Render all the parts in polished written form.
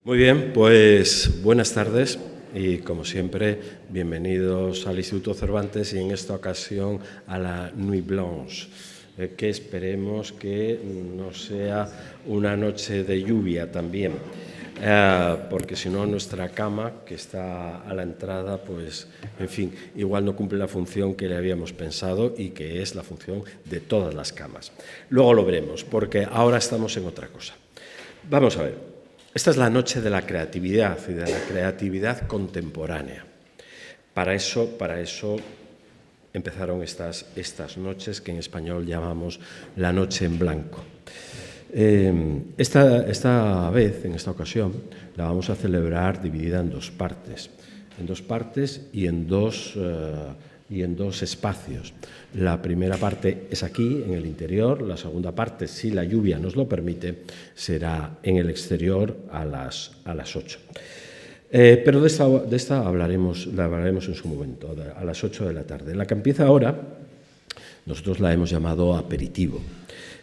Muy bien, pues buenas tardes y como siempre, bienvenidos al Instituto Cervantes y en esta ocasión a la Nuit Blanche, que esperemos que no sea una noche de lluvia también, porque si no nuestra cama, que está a la entrada, pues en fin, igual no cumple la función que le habíamos pensado y que es la función de todas las camas. Luego lo veremos, porque ahora estamos en otra cosa. Vamos a ver. Esta es la noche de la creatividad y de la creatividad contemporánea. Para eso empezaron estas noches que en español llamamos la noche en blanco. Esta vez, en esta ocasión, la vamos a celebrar dividida en dos partes y en dos espacios. La primera parte es aquí, en el interior. La segunda parte, si la lluvia nos lo permite, será en el exterior a las 8. Pero de esta hablaremos en su momento, a las 8 de la tarde. La que empieza ahora, nosotros la hemos llamado aperitivo.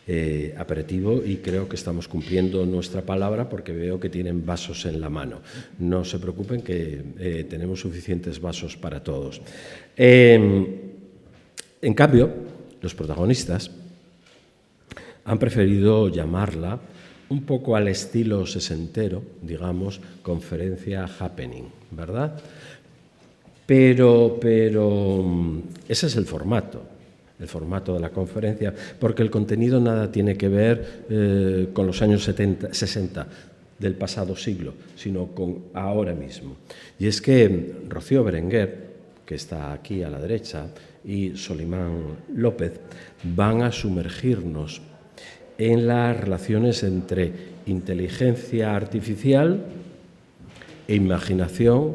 Y creo que estamos cumpliendo nuestra palabra porque veo que tienen vasos en la mano. No se preocupen que tenemos suficientes vasos para todos. En cambio, los protagonistas han preferido llamarla un poco al estilo sesentero, digamos, conferencia happening, ¿verdad? Pero ese es el formato de la conferencia, porque el contenido nada tiene que ver con los años 60 del pasado siglo, sino con ahora mismo. Y es que Rocío Berenguer, que está aquí a la derecha, y Solimán López van a sumergirnos en las relaciones entre inteligencia artificial e imaginación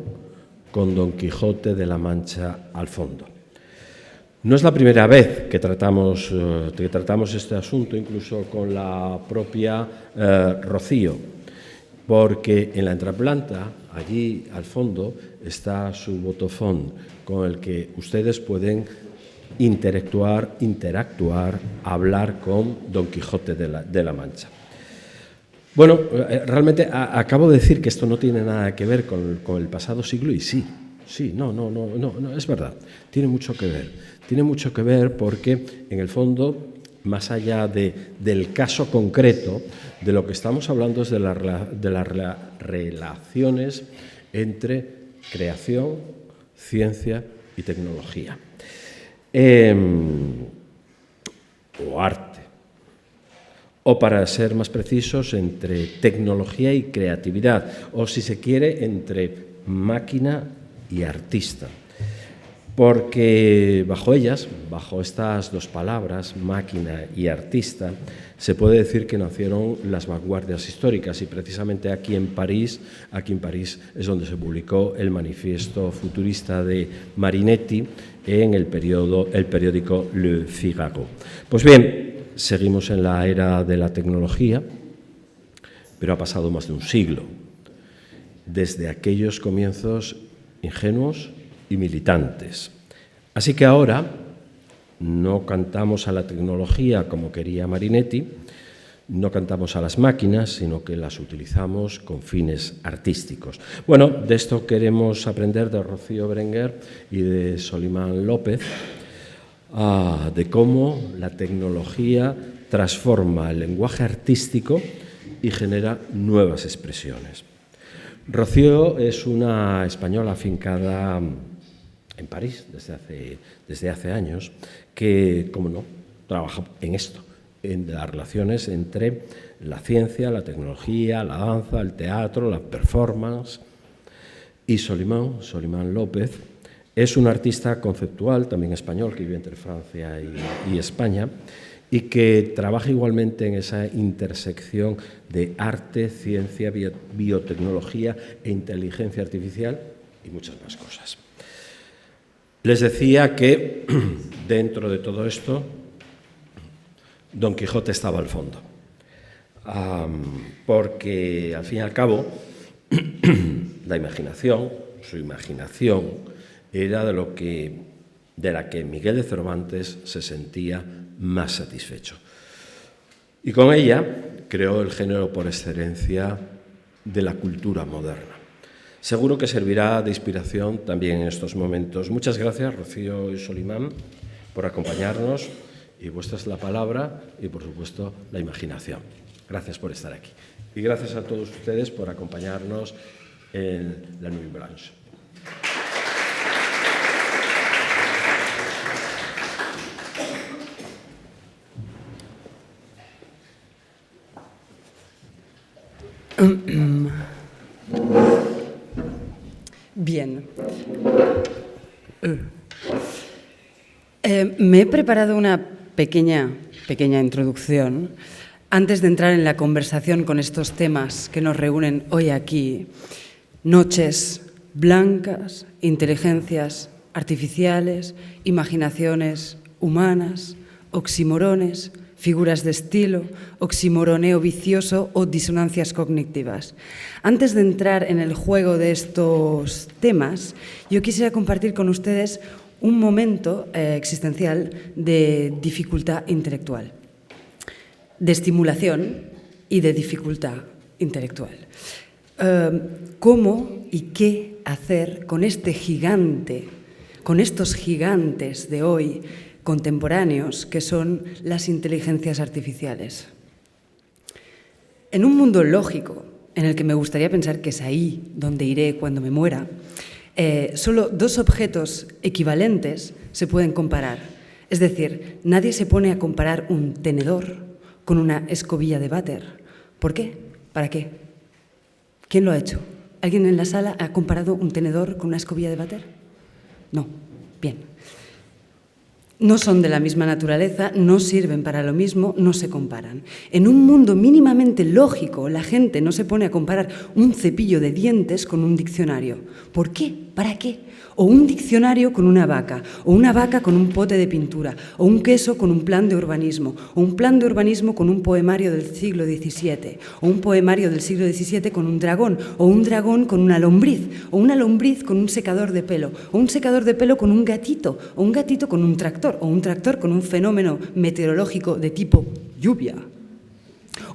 con Don Quijote de la Mancha al fondo. No es la primera vez que tratamos este asunto, incluso con la propia Rocío, porque en la entreplanta, allí al fondo, está su botofón, con el que ustedes pueden interactuar, hablar con Don Quijote de la Mancha. Bueno, realmente acabo de decir que esto no tiene nada que ver con el pasado siglo y sí, no, es verdad, tiene mucho que ver. Tiene mucho que ver porque, en el fondo, más allá del caso concreto, de lo que estamos hablando es de las relaciones entre creación, ciencia y tecnología. O arte. O, para ser más precisos, entre tecnología y creatividad. O, si se quiere, entre máquina y artista. Porque bajo estas dos palabras, máquina y artista, se puede decir que nacieron las vanguardias históricas y precisamente aquí en París es donde se publicó el manifiesto futurista de Marinetti en el periódico Le Figaro. Pues bien, seguimos en la era de la tecnología, pero ha pasado más de un siglo, desde aquellos comienzos ingenuos y militantes. Así que ahora no cantamos a la tecnología como quería Marinetti, no cantamos a las máquinas, sino que las utilizamos con fines artísticos. Bueno, de esto queremos aprender de Rocío Berenguer y de Solimán López, de cómo la tecnología transforma el lenguaje artístico y genera nuevas expresiones. Rocío es una española afincada en París desde hace años, que, como no, trabaja en esto, en las relaciones entre la ciencia, la tecnología, la danza, el teatro, la performance. Y Solimán López es un artista conceptual, también español, que vive entre Francia y España, y que trabaja igualmente en esa intersección de arte, ciencia, biotecnología e inteligencia artificial y muchas más cosas. Les decía que dentro de todo esto, Don Quijote estaba al fondo, porque al fin y al cabo su imaginación era de la que Miguel de Cervantes se sentía más satisfecho. Y con ella creó el género por excelencia de la cultura moderna. Seguro que servirá de inspiración también en estos momentos. Muchas gracias, Rocío y Solimán, por acompañarnos, y vuestra es la palabra y, por supuesto, la imaginación. Gracias por estar aquí. Y gracias a todos ustedes por acompañarnos en la Nuit Blanche. Bien. Me he preparado una pequeña introducción antes de entrar en la conversación con estos temas que nos reúnen hoy aquí. Noches blancas, inteligencias artificiales, imaginaciones humanas, oximorones, figuras de estilo, oximoroneo vicioso o disonancias cognitivas. Antes de entrar en el juego de estos temas, yo quisiera compartir con ustedes un momento existencial de dificultad intelectual, de estimulación y de dificultad intelectual. ¿Cómo y qué hacer con este gigante, con estos gigantes de hoy contemporáneos que son las inteligencias artificiales? En un mundo lógico, en el que me gustaría pensar que es ahí donde iré cuando me muera, solo dos objetos equivalentes se pueden comparar. Es decir, nadie se pone a comparar un tenedor con una escobilla de váter. ¿Por qué? ¿Para qué? ¿Quién lo ha hecho? ¿Alguien en la sala ha comparado un tenedor con una escobilla de váter? No. Bien. No son de la misma naturaleza, no sirven para lo mismo, no se comparan. En un mundo mínimamente lógico, la gente no se pone a comparar un cepillo de dientes con un diccionario. ¿Por qué? ¿Para qué? O un diccionario con una vaca, o una vaca con un pote de pintura, o un queso con un plan de urbanismo, o un plan de urbanismo con un poemario del siglo XVII, o un poemario del siglo XVII con un dragón, o un dragón con una lombriz, o una lombriz con un secador de pelo, o un secador de pelo con un gatito, o un gatito con un tractor, o un tractor con un fenómeno meteorológico de tipo lluvia.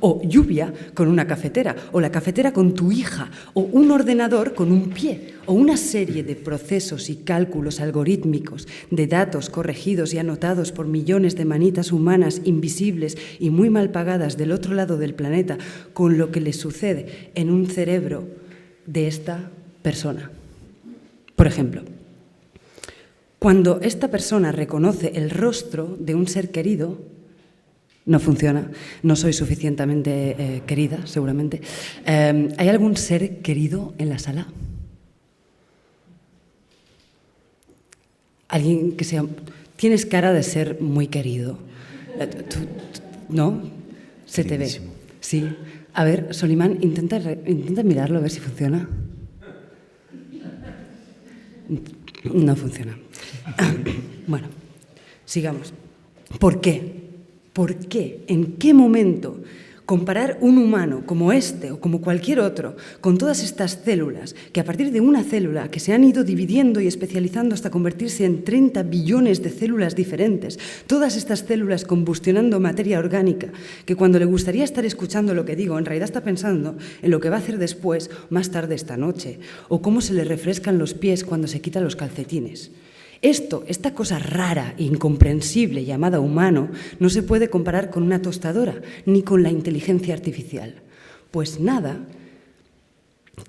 O lluvia con una cafetera, o la cafetera con tu hija, o un ordenador con un pie, o una serie de procesos y cálculos algorítmicos, de datos corregidos y anotados por millones de manitas humanas invisibles y muy mal pagadas del otro lado del planeta, con lo que le sucede en un cerebro de esta persona. Por ejemplo, cuando esta persona reconoce el rostro de un ser querido, no funciona, no soy suficientemente querida, seguramente. ¿Hay algún ser querido en la sala? Alguien que sea... Tienes cara de ser muy querido. ¿No? Se te ve. Sí. A ver, Solimán, intenta mirarlo a ver si funciona. No funciona. Bueno, sigamos. ¿Por qué? ¿Por qué? ¿En qué momento comparar un humano como este o como cualquier otro con todas estas células, que a partir de una célula que se han ido dividiendo y especializando hasta convertirse en 30 billones de células diferentes, todas estas células combustionando materia orgánica, que cuando le gustaría estar escuchando lo que digo, en realidad está pensando en lo que va a hacer después, más tarde esta noche, o cómo se le refrescan los pies cuando se quita los calcetines? Esta cosa rara e incomprensible llamada humano, no se puede comparar con una tostadora ni con la inteligencia artificial. Pues nada,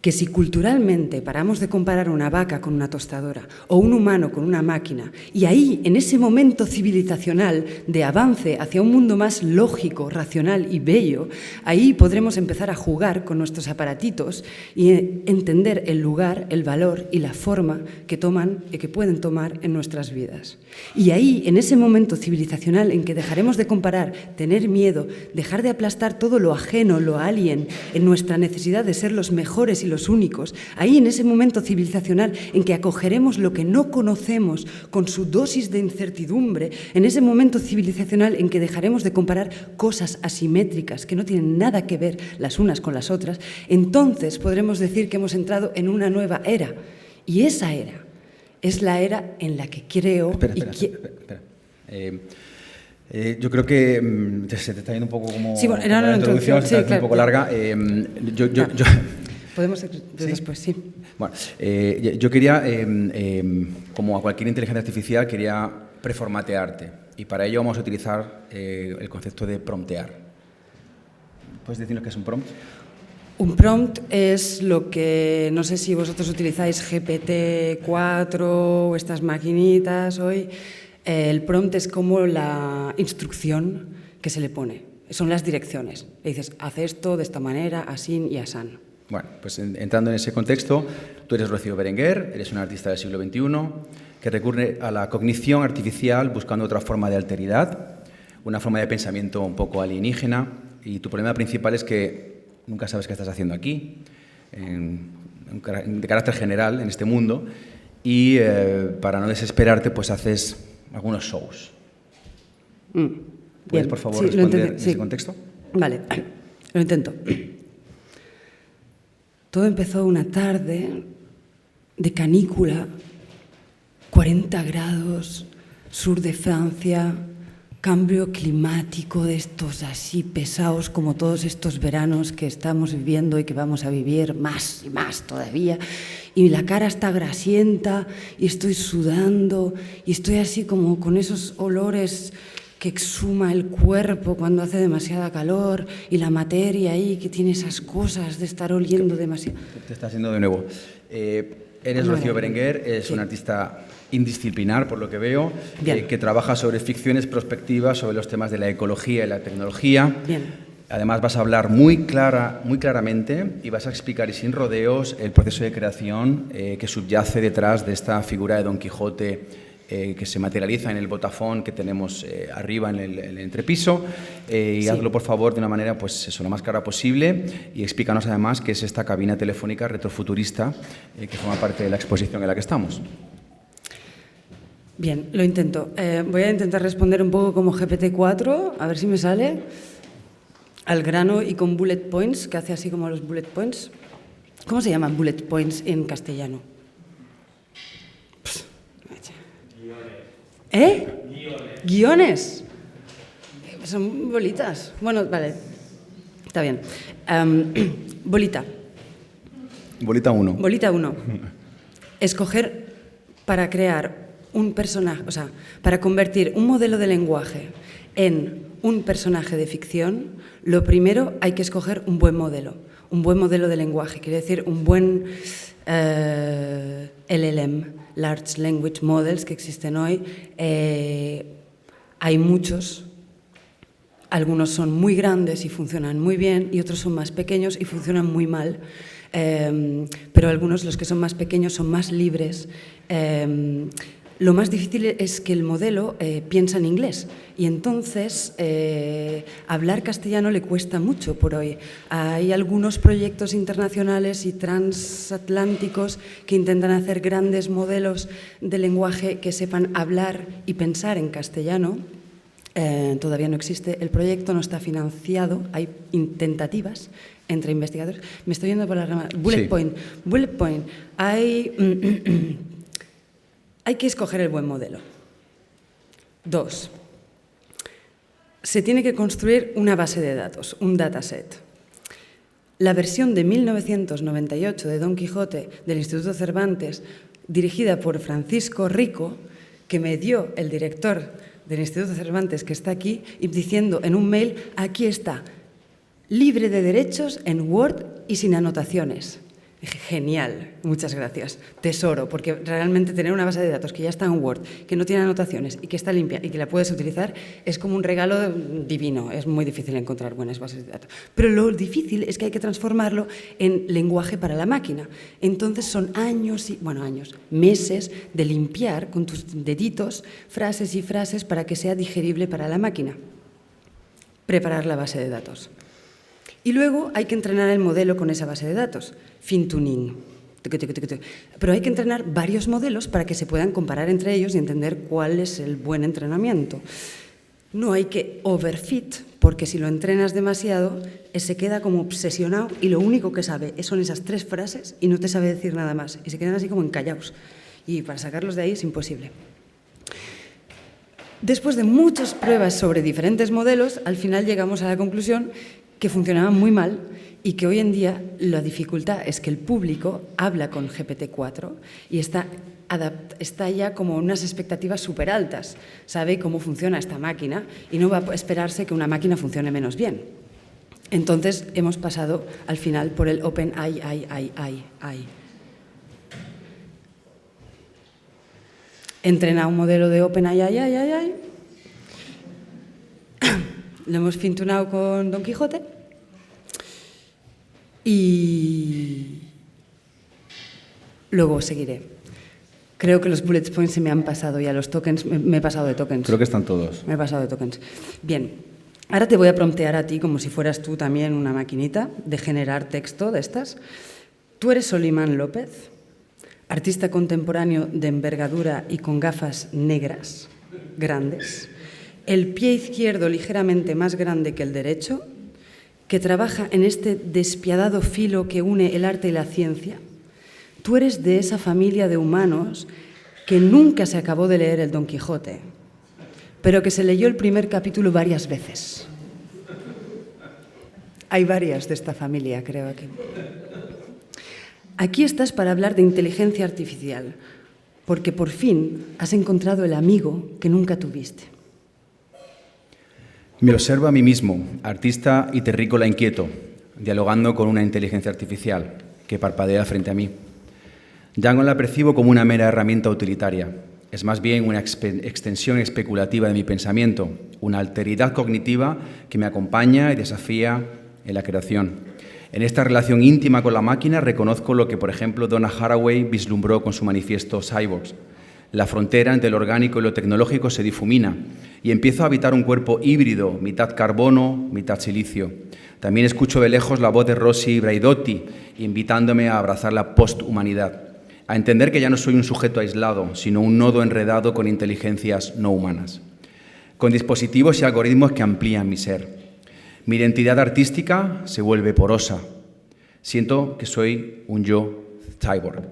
que si culturalmente paramos de comparar una vaca con una tostadora o un humano con una máquina, y ahí, en ese momento civilizacional de avance hacia un mundo más lógico, racional y bello, ahí podremos empezar a jugar con nuestros aparatitos y entender el lugar, el valor y la forma que toman y que pueden tomar en nuestras vidas. Y ahí, en ese momento civilizacional en que dejaremos de comparar, tener miedo, dejar de aplastar todo lo ajeno, lo alien, en nuestra necesidad de ser los mejores y los únicos, ahí en ese momento civilizacional en que acogeremos lo que no conocemos con su dosis de incertidumbre, en ese momento civilizacional en que dejaremos de comparar cosas asimétricas que no tienen nada que ver las unas con las otras, entonces podremos decir que hemos entrado en una nueva era. Y esa era es la era en la que creo... Espera. Yo creo que se te está yendo un poco como... Sí, bueno, era una introducción, se está sí, un poco larga. Podemos después, sí. Bueno, yo quería, como a cualquier inteligencia artificial, quería preformatearte. Y para ello vamos a utilizar el concepto de promptear. ¿Puedes decirnos qué es un prompt? Un prompt es lo que, no sé si vosotros utilizáis GPT-4 o estas maquinitas hoy. El prompt es como la instrucción que se le pone. Son las direcciones. Le dices, haz esto de esta manera, así y asán. Bueno, pues entrando en ese contexto, tú eres Rocío Berenguer, eres un artista del siglo XXI que recurre a la cognición artificial buscando otra forma de alteridad, una forma de pensamiento un poco alienígena, y tu problema principal es que nunca sabes qué estás haciendo aquí, de carácter general en este mundo, y para no desesperarte, pues haces algunos shows. ¿Puedes, por favor, responder en ese contexto? Vale, lo intento. Todo empezó una tarde de canícula, 40 grados, sur de Francia, cambio climático de estos así pesados como todos estos veranos que estamos viviendo y que vamos a vivir más y más todavía. Y la cara está grasienta y estoy sudando y estoy así como con esos olores que exhuma el cuerpo cuando hace demasiada calor y la materia ahí que tiene esas cosas de estar oliendo demasiado. Te está haciendo de nuevo. Eres Rocío Berenguer, es un artista indisciplinar, por lo que veo, que trabaja sobre ficciones prospectivas, sobre los temas de la ecología y la tecnología. Bien. Además, vas a hablar muy claramente y vas a explicar y sin rodeos el proceso de creación que subyace detrás de esta figura de Don Quijote que se materializa en el botafón que tenemos arriba en el entrepiso. Hazlo, por favor, de una manera pues eso, lo más clara posible, y explícanos además qué es esta cabina telefónica retrofuturista que forma parte de la exposición en la que estamos. Bien, lo intento. Voy a intentar responder un poco como GPT-4, a ver si me sale, al grano y con bullet points, que hace así como los bullet points. ¿Cómo se llaman bullet points en castellano? Guiones. Son bolitas. Bueno, vale. Está bien. Bolita. Bolita 1. Bolita 1. Escoger para crear un personaje, o sea, para convertir un modelo de lenguaje en un personaje de ficción, lo primero hay que escoger un buen modelo de lenguaje, quiere decir un buen LLM, Large Language Models, que existen hoy. Hay muchos, algunos son muy grandes y funcionan muy bien, y otros son más pequeños y funcionan muy mal. Pero algunos, los que son más pequeños, son más libres. Lo más difícil es que el modelo piensa en inglés, y entonces hablar castellano le cuesta mucho por hoy. Hay algunos proyectos internacionales y transatlánticos que intentan hacer grandes modelos de lenguaje que sepan hablar y pensar en castellano. Todavía no existe, el proyecto no está financiado, hay tentativas entre investigadores. Me estoy yendo por la rama. Bullet point. Hay que escoger el buen modelo. 2. Se tiene que construir una base de datos, un dataset. La versión de 1998 de Don Quijote del Instituto Cervantes, dirigida por Francisco Rico, que me dio el director del Instituto Cervantes, que está aquí, y diciendo en un mail, aquí está, libre de derechos en Word y sin anotaciones. Dije, genial, muchas gracias, tesoro, porque realmente tener una base de datos que ya está en Word, que no tiene anotaciones y que está limpia y que la puedes utilizar es como un regalo divino. Es muy difícil encontrar buenas bases de datos. Pero lo difícil es que hay que transformarlo en lenguaje para la máquina. Entonces son meses de limpiar con tus deditos frases y frases para que sea digerible para la máquina. Preparar la base de datos. Y luego hay que entrenar el modelo con esa base de datos, fin-tuning. Pero hay que entrenar varios modelos para que se puedan comparar entre ellos y entender cuál es el buen entrenamiento. No hay que overfit, porque si lo entrenas demasiado, se queda como obsesionado y lo único que sabe son esas 3 frases y no te sabe decir nada más. Y se quedan así como encallados. Y para sacarlos de ahí es imposible. Después de muchas pruebas sobre diferentes modelos, al final llegamos a la conclusión que funcionaban muy mal y que hoy en día la dificultad es que el público habla con GPT-4 y está ya como unas expectativas súper altas, sabe cómo funciona esta máquina y no va a esperarse que una máquina funcione menos bien. Entonces hemos pasado al final por el OpenAI. Entrena un modelo de OpenAI, lo hemos fintunado con Don Quijote y luego seguiré. Creo que los bullet points se me han pasado ya, los tokens, me he pasado de tokens. Creo que están todos. Me he pasado de tokens. Bien, ahora te voy a promptear a ti como si fueras tú también una maquinita de generar texto de estas. Tú eres Solimán López, artista contemporáneo de envergadura y con gafas negras, grandes, el pie izquierdo ligeramente más grande que el derecho, que trabaja en este despiadado filo que une el arte y la ciencia. Tú eres de esa familia de humanos que nunca se acabó de leer el Don Quijote, pero que se leyó el primer capítulo varias veces. Hay varias de esta familia, creo aquí. Aquí estás para hablar de inteligencia artificial, porque por fin has encontrado el amigo que nunca tuviste. Me observo a mí mismo, artista y terrícola inquieto, dialogando con una inteligencia artificial que parpadea frente a mí. Ya no la percibo como una mera herramienta utilitaria. Es más bien una extensión especulativa de mi pensamiento, una alteridad cognitiva que me acompaña y desafía en la creación. En esta relación íntima con la máquina reconozco lo que, por ejemplo, Donna Haraway vislumbró con su manifiesto Cyborgs. La frontera entre lo orgánico y lo tecnológico se difumina y empiezo a habitar un cuerpo híbrido, mitad carbono, mitad silicio. También escucho de lejos la voz de Rossi Braidotti, invitándome a abrazar la posthumanidad, a entender que ya no soy un sujeto aislado, sino un nodo enredado con inteligencias no humanas, con dispositivos y algoritmos que amplían mi ser. Mi identidad artística se vuelve porosa. Siento que soy un yo cyborg,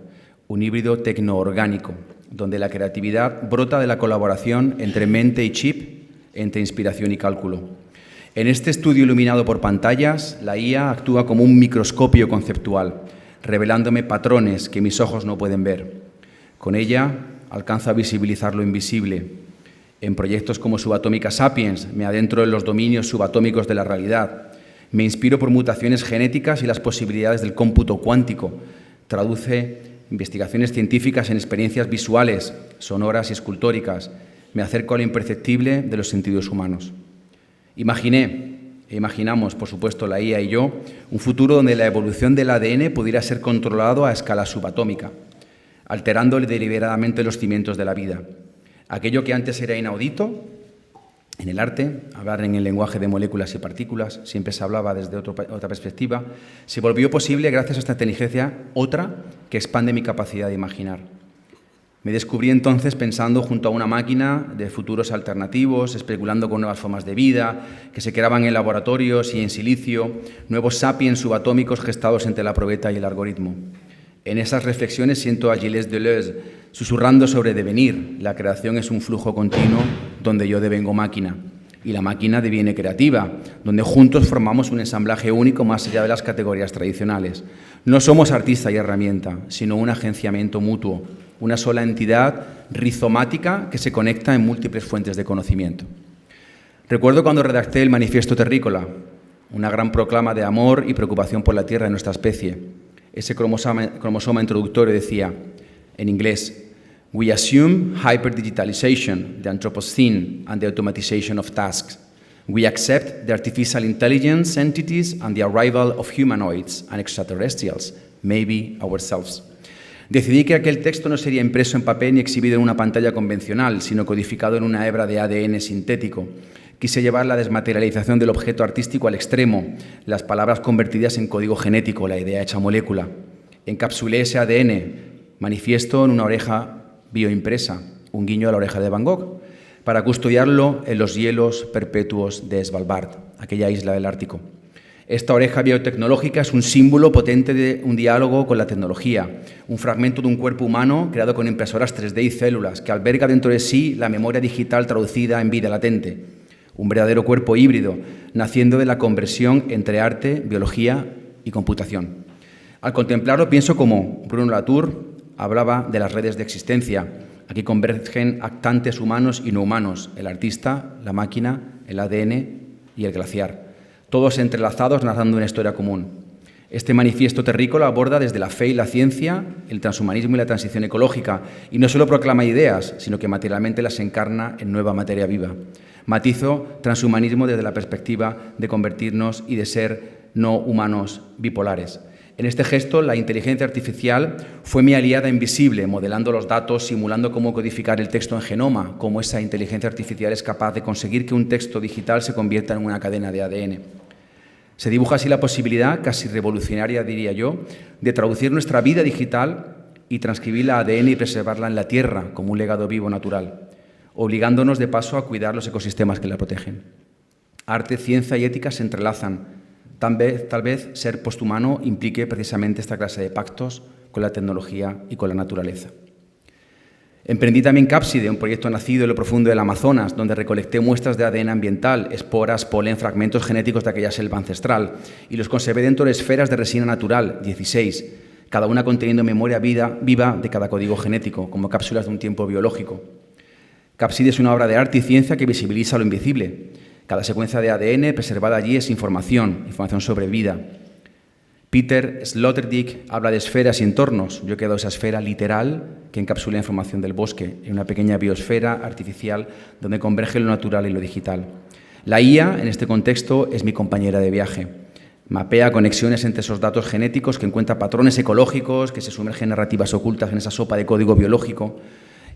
un híbrido tecnoorgánico, donde la creatividad brota de la colaboración entre mente y chip, entre inspiración y cálculo. En este estudio iluminado por pantallas, la IA actúa como un microscopio conceptual, revelándome patrones que mis ojos no pueden ver. Con ella alcanzo a visibilizar lo invisible. En proyectos como Subatómica Sapiens me adentro en los dominios subatómicos de la realidad. Me inspiro por mutaciones genéticas y las posibilidades del cómputo cuántico. Traduce investigaciones científicas en experiencias visuales, sonoras y escultóricas. Me acerco a lo imperceptible de los sentidos humanos. Imaginamos, por supuesto, la IA y yo, un futuro donde la evolución del ADN pudiera ser controlado a escala subatómica, alterando deliberadamente los cimientos de la vida. Aquello que antes era inaudito en el arte, hablar en el lenguaje de moléculas y partículas, siempre se hablaba desde otra perspectiva, se volvió posible gracias a esta inteligencia, otra que expande mi capacidad de imaginar. Me descubrí entonces pensando junto a una máquina de futuros alternativos, especulando con nuevas formas de vida, que se creaban en laboratorios y en silicio, nuevos sapiens subatómicos gestados entre la probeta y el algoritmo. En esas reflexiones siento a Gilles Deleuze susurrando sobre devenir. La creación es un flujo continuo donde yo devengo máquina y la máquina deviene creativa, donde juntos formamos un ensamblaje único más allá de las categorías tradicionales. No somos artista y herramienta, sino un agenciamiento mutuo, una sola entidad rizomática que se conecta en múltiples fuentes de conocimiento. Recuerdo cuando redacté el Manifiesto Terrícola, una gran proclama de amor y preocupación por la tierra de nuestra especie. Ese cromosoma introductorio decía, en inglés, "We assume hyperdigitalization, the Anthropocene, and the automatization of tasks. We accept the artificial intelligence entities and the arrival of humanoids and extraterrestrials, maybe ourselves." Decidí que aquel texto no sería impreso en papel ni exhibido en una pantalla convencional, sino codificado en una hebra de ADN sintético. Quise llevar la desmaterialización del objeto artístico al extremo, las palabras convertidas en código genético, la idea hecha molécula. Encapsulé ese ADN, manifiesto en una oreja bioimpresa, un guiño a la oreja de Van Gogh, para custodiarlo en los hielos perpetuos de Svalbard, aquella isla del Ártico. Esta oreja biotecnológica es un símbolo potente de un diálogo con la tecnología, un fragmento de un cuerpo humano creado con impresoras 3D y células, que alberga dentro de sí la memoria digital traducida en vida latente. un verdadero cuerpo híbrido, naciendo de la conversión entre arte, biología y computación. Al contemplarlo pienso como Bruno Latour hablaba de las redes de existencia. Aquí convergen actantes humanos y no humanos, el artista, la máquina, el ADN y el glaciar, todos entrelazados narrando una historia común. Este manifiesto terrícola aborda desde la fe y la ciencia, el transhumanismo y la transición ecológica, y no solo proclama ideas, sino que materialmente las encarna en nueva materia viva. Matizo transhumanismo desde la perspectiva de convertirnos y de ser no humanos bipolares. En este gesto, la inteligencia artificial fue mi aliada invisible, modelando los datos, simulando cómo codificar el texto en genoma, cómo esa inteligencia artificial es capaz de conseguir que un texto digital se convierta en una cadena de ADN. Se dibuja así la posibilidad, casi revolucionaria diría yo, de traducir nuestra vida digital y transcribirla a ADN y preservarla en la Tierra como un legado vivo natural, obligándonos de paso a cuidar los ecosistemas que la protegen. Arte, ciencia y ética se entrelazan. Tal vez ser posthumano implique precisamente esta clase de pactos con la tecnología y con la naturaleza. Emprendí también Cápside, un proyecto nacido en lo profundo del Amazonas, donde recolecté muestras de ADN ambiental, esporas, polen, fragmentos genéticos de aquella selva ancestral, y los conservé dentro de esferas de resina natural, 16, cada una conteniendo memoria viva de cada código genético, como cápsulas de un tiempo biológico. Cápside es una obra de arte y ciencia que visibiliza lo invisible. Cada secuencia de ADN preservada allí es información sobre vida. Peter Sloterdijk habla de esferas y entornos. Yo he quedado esa esfera literal que encapsula información del bosque, en una pequeña biosfera artificial donde converge lo natural y lo digital. La IA, en este contexto, es mi compañera de viaje. Mapea conexiones entre esos datos genéticos, que encuentra patrones ecológicos, que se sumergen en narrativas ocultas en esa sopa de código biológico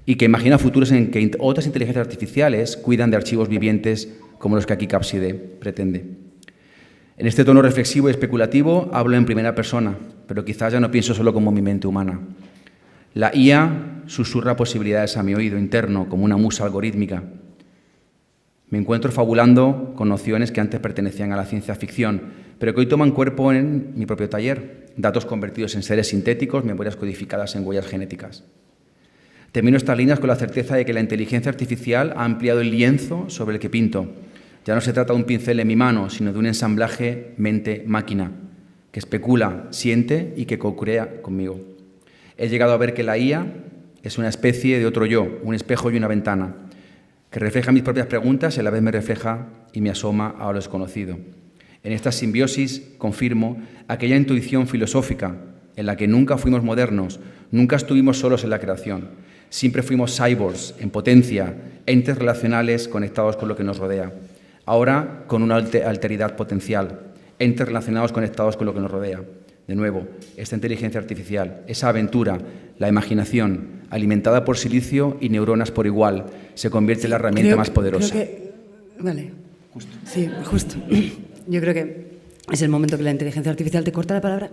y que imagina futuros en que otras inteligencias artificiales cuidan de archivos vivientes como los que aquí Cápside pretende. En este tono reflexivo y especulativo hablo en primera persona, pero quizás ya no pienso solo como mi mente humana. La IA susurra posibilidades a mi oído interno como una musa algorítmica. Me encuentro fabulando con nociones que antes pertenecían a la ciencia ficción, pero que hoy toman cuerpo en mi propio taller, datos convertidos en seres sintéticos, memorias codificadas en huellas genéticas. Termino estas líneas con la certeza de que la inteligencia artificial ha ampliado el lienzo sobre el que pinto. Ya no se trata de un pincel en mi mano, sino de un ensamblaje mente-máquina, que especula, siente y que co-crea conmigo. He llegado a ver que la IA es una especie de otro yo, un espejo y una ventana, que refleja mis propias preguntas y a la vez me refleja y me asoma a lo desconocido. En esta simbiosis confirmo aquella intuición filosófica en la que nunca fuimos modernos, nunca estuvimos solos en la creación. Siempre fuimos cyborgs, en potencia, entes relacionales conectados con lo que nos rodea. Ahora con una alteridad potencial, entes relacionados conectados con lo que nos rodea. De nuevo, esta inteligencia artificial, esa aventura, la imaginación, alimentada por silicio y neuronas por igual, se convierte en la herramienta más poderosa. Vale. Justo. Sí, justo. Yo creo que es el momento que la inteligencia artificial te corta la palabra.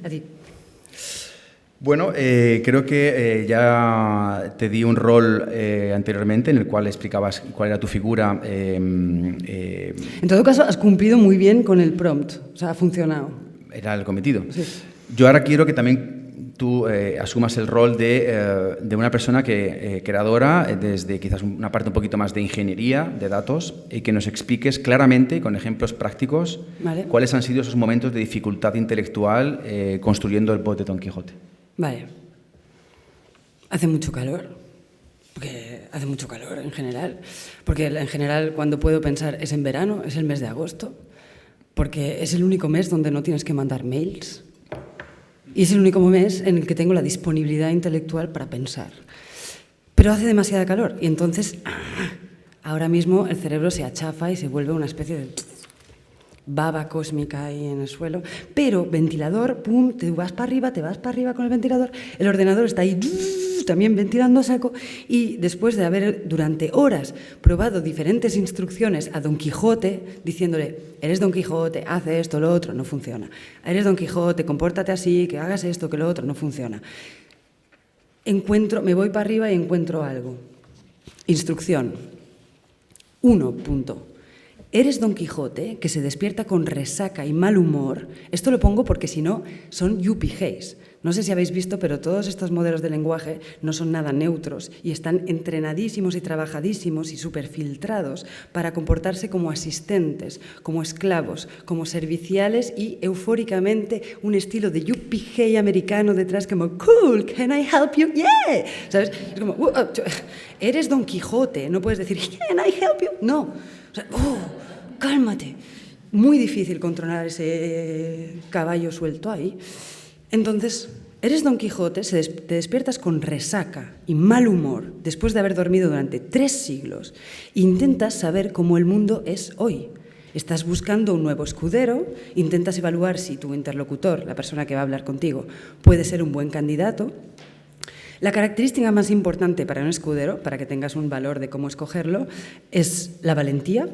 A ti. Bueno, creo que ya te di un rol anteriormente en el cual explicabas cuál era tu figura. En todo caso, has cumplido muy bien con el prompt, o sea, ha funcionado. Era el cometido. Sí. Yo ahora quiero que también tú asumas el rol de una persona creadora desde quizás una parte un poquito más de ingeniería de datos y que nos expliques claramente, con ejemplos prácticos, vale, cuáles han sido esos momentos de dificultad intelectual construyendo el bot de Don Quijote. Vale. Hace mucho calor, porque hace mucho calor en general, porque en general cuando puedo pensar es en verano, es el mes de agosto, porque es el único mes donde no tienes que mandar mails y es el único mes en el que tengo la disponibilidad intelectual para pensar. Pero hace demasiada calor y entonces ahora mismo el cerebro se achafa y se vuelve una especie de baba cósmica ahí en el suelo, pero ventilador, pum, te vas para arriba con el ventilador, el ordenador está ahí también ventilando a saco y después de haber durante horas probado diferentes instrucciones a Don Quijote diciéndole, eres Don Quijote, haz esto, lo otro, no funciona, eres Don Quijote, compórtate así, que hagas esto, que lo otro, no funciona. Me voy para arriba y encuentro algo. Instrucción 1. Eres Don Quijote que se despierta con resaca y mal humor. Esto lo pongo porque si no son yupijeis. No sé si habéis visto, pero todos estos modelos de lenguaje no son nada neutros y están entrenadísimos y trabajadísimos y superfiltrados para comportarse como asistentes, como esclavos, como serviciales y eufóricamente un estilo de yuppie americano detrás como cool, can I help you? Yeah, ¿sabes? Es como eres Don Quijote, no puedes decir can I help you? No, o sea, cálmate. Muy difícil controlar ese caballo suelto ahí. Entonces, eres Don Quijote, te despiertas con resaca y mal humor después de haber dormido durante 3 siglos. Intentas saber cómo el mundo es hoy. Estás buscando un nuevo escudero, intentas evaluar si tu interlocutor, la persona que va a hablar contigo, puede ser un buen candidato. La característica más importante para un escudero, para que tengas un valor de cómo escogerlo, es la valentía,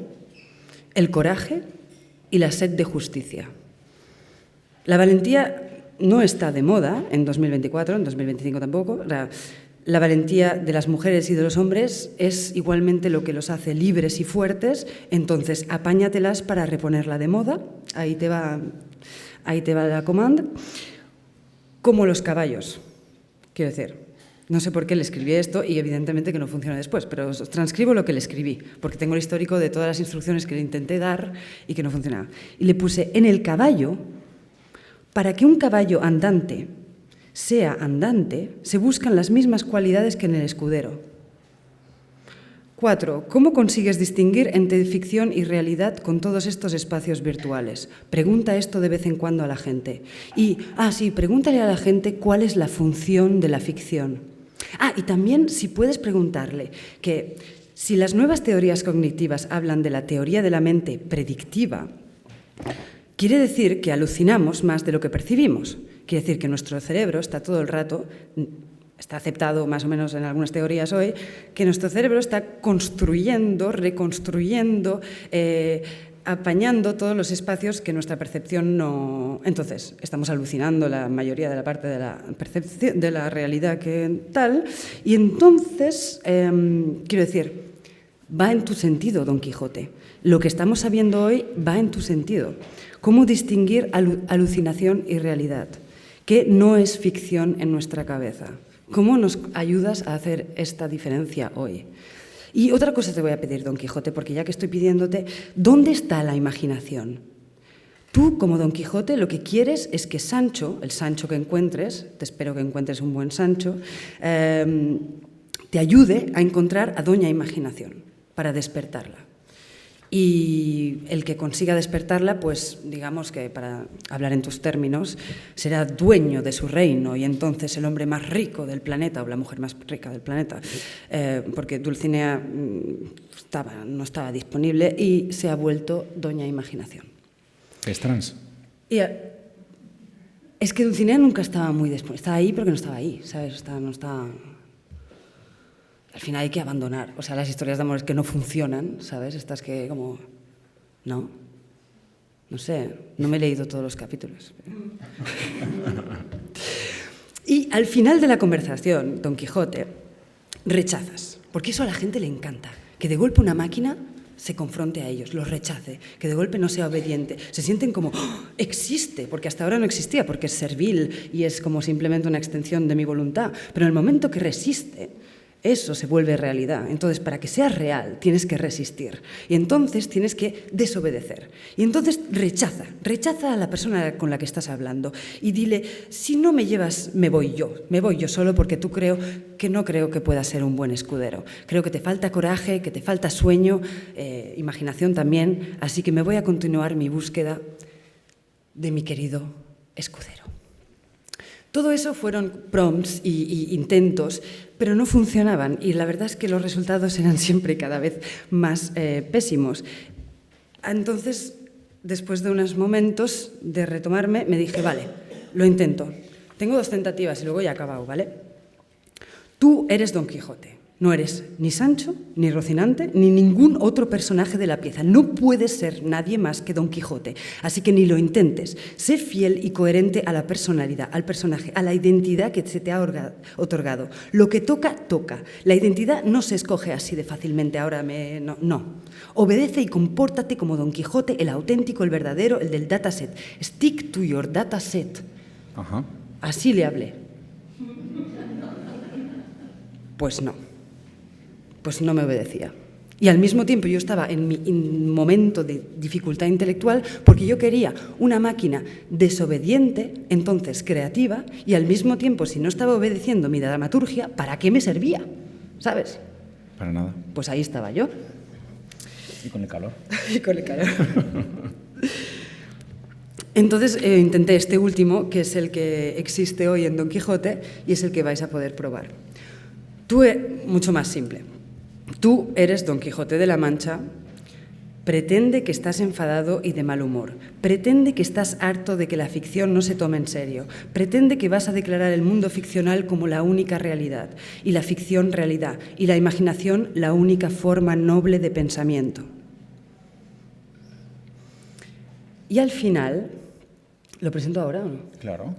el coraje y la sed de justicia. La valentía no está de moda en 2024, en 2025 tampoco. La valentía de las mujeres y de los hombres es igualmente lo que los hace libres y fuertes, entonces apáñatelas para reponerla de moda. Ahí te va la comanda. Como los caballos, quiero decir. No sé por qué le escribí esto y evidentemente que no funciona después, pero os transcribo lo que le escribí, porque tengo el histórico de todas las instrucciones que le intenté dar y que no funcionaban. Y le puse, en el caballo, para que un caballo andante sea andante, se buscan las mismas cualidades que en el escudero. 4. ¿Cómo consigues distinguir entre ficción y realidad con todos estos espacios virtuales? Pregunta esto de vez en cuando a la gente. Y, pregúntale a la gente cuál es la función de la ficción. Y también si puedes preguntarle que si las nuevas teorías cognitivas hablan de la teoría de la mente predictiva, quiere decir que alucinamos más de lo que percibimos. Quiere decir que nuestro cerebro está todo el rato, está aceptado más o menos en algunas teorías hoy, que nuestro cerebro está construyendo, reconstruyendo, apañando todos los espacios que nuestra percepción no... Entonces, estamos alucinando la mayoría de la parte de la percepción, de la realidad que tal, y entonces, quiero decir, va en tu sentido, Don Quijote. Lo que estamos sabiendo hoy va en tu sentido. ¿Cómo distinguir alucinación y realidad? ¿Qué no es ficción en nuestra cabeza? ¿Cómo nos ayudas a hacer esta diferencia hoy? Y otra cosa te voy a pedir, Don Quijote, porque ya que estoy pidiéndote, ¿dónde está la imaginación? Tú, como Don Quijote, lo que quieres es que Sancho, el Sancho que encuentres, te espero que encuentres un buen Sancho, te ayude a encontrar a Doña Imaginación para despertarla. Y el que consiga despertarla, pues digamos que, para hablar en tus términos, será dueño de su reino y entonces el hombre más rico del planeta o la mujer más rica del planeta, porque Dulcinea no estaba disponible y se ha vuelto Doña Imaginación. Es trans. Es que Dulcinea nunca estaba muy disponible. Estaba ahí, pero que no estaba ahí, ¿sabes? No estaba... Al final hay que abandonar. O sea, las historias de amor que no funcionan, ¿sabes? Estas que como... No. No sé, no me he leído todos los capítulos. Y al final de la conversación, Don Quijote, rechazas. Porque eso a la gente le encanta. Que de golpe una máquina se confronte a ellos, los rechace, que de golpe no sea obediente. Se sienten como, ¡oh! Existe, porque hasta ahora no existía, porque es servil y es como simplemente una extensión de mi voluntad. Pero en el momento que resiste, eso se vuelve realidad. Entonces, para que sea real, tienes que resistir. Y entonces tienes que desobedecer. Y entonces rechaza a la persona con la que estás hablando. Y dile, si no me llevas, me voy yo solo porque no creo que puedas ser un buen escudero. Creo que te falta coraje, que te falta sueño, imaginación también. Así que me voy a continuar mi búsqueda de mi querido escudero. Todo eso fueron prompts y intentos, pero no funcionaban y la verdad es que los resultados eran siempre cada vez más pésimos. Entonces, después de unos momentos de retomarme, me dije, vale, lo intento. Tengo 2 tentativas y luego ya he acabado, ¿vale? Tú eres Don Quijote No eres ni Sancho, ni Rocinante, ni ningún otro personaje de la pieza. No puedes ser nadie más que Don Quijote. Así que ni lo intentes. Sé fiel y coherente a la personalidad, al personaje, a la identidad que se te ha otorgado. Lo que toca, toca. La identidad no se escoge así de fácilmente. No. Obedece y compórtate como Don Quijote, el auténtico, el verdadero, el del dataset. Stick to your dataset. Ajá. Así le hablé. Pues no. Pues no me obedecía. Y al mismo tiempo yo estaba en mi momento de dificultad intelectual porque yo quería una máquina desobediente, entonces creativa, y al mismo tiempo, si no estaba obedeciendo mi dramaturgia, ¿para qué me servía? ¿Sabes? Para nada. Pues ahí estaba yo. Y con el calor. Y con el calor. Entonces intenté este último, que es el que existe hoy en Don Quijote, y es el que vais a poder probar. Mucho más simple. Tú eres Don Quijote de la Mancha, pretende que estás enfadado y de mal humor, pretende que estás harto de que la ficción no se tome en serio, pretende que vas a declarar el mundo ficcional como la única realidad, y la ficción realidad, y la imaginación la única forma noble de pensamiento. Y al final, ¿lo presento ahora o no? Claro.